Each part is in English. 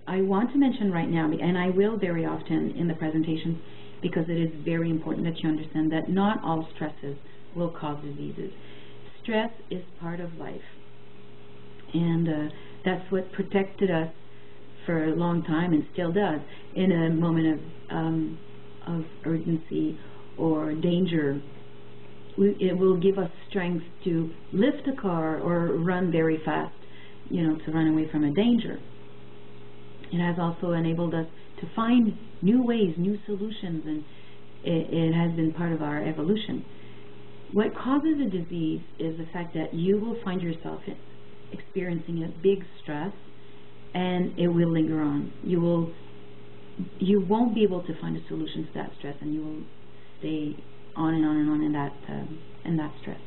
I want to mention right now, and I will very often in the presentation, because it is very important that you understand that not all stresses will cause diseases. Stress is part of life, and that's what protected us for a long time and still does. In a moment of urgency or danger, it will give us strength to lift a car or run very fast, to run away from a danger. It has also enabled us to find new ways, new solutions, and it has been part of our evolution. What causes a disease is the fact that you will find yourself experiencing a big stress, and it will linger on. You won't be able to find a solution to that stress, and you will stay on and on and on in that stress.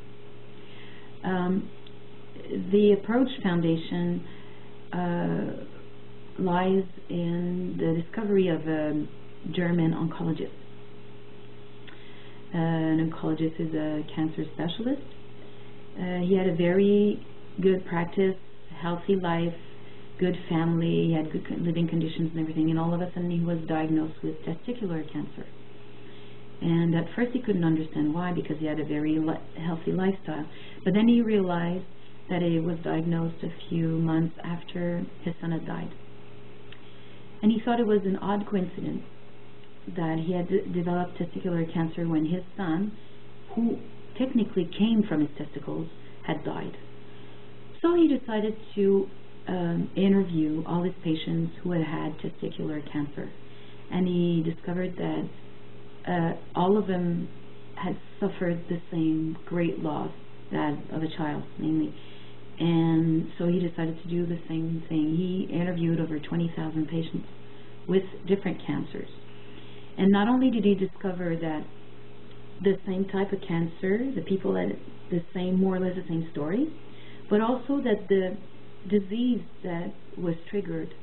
The Approach Foundation lies in the discovery of a German oncologist. An oncologist is a cancer specialist. He had a very good practice, healthy life, good family, he had good living conditions and everything, and all of a sudden he was diagnosed with testicular cancer. And at first he couldn't understand why, because he had a very healthy lifestyle. But then he realized that it was diagnosed a few months after his son had died. And he thought it was an odd coincidence that he had developed testicular cancer when his son, who technically came from his testicles, had died. So he decided to interview all his patients who had had testicular cancer. And he discovered that all of them had suffered the same great loss, that of a child, mainly. And so he decided to do the same thing. He interviewed over 20,000 patients with different cancers. And not only did he discover that the same type of cancer, the people had more or less the same story, but also that the disease that was triggered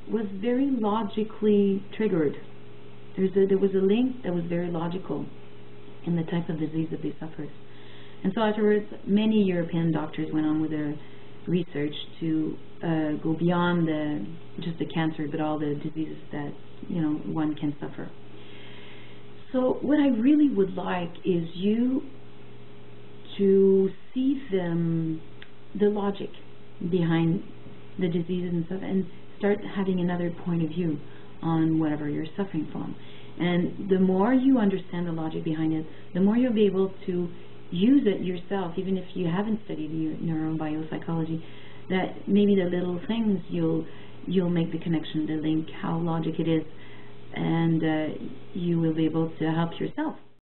was very logically triggered. There was a link that was very logical in the type of disease that they suffered. And so afterwards, many European doctors went on with their research to go beyond just the cancer, but all the diseases that one can suffer. So what I really would like is you to see the logic behind the diseases and stuff, and start having another point of view on whatever you're suffering from. And the more you understand the logic behind it, the more you'll be able to use it yourself, even if you haven't studied neuro-bio-psychology, that maybe the little things you'll make the connection, the link, how logic it is, and you will be able to help yourself.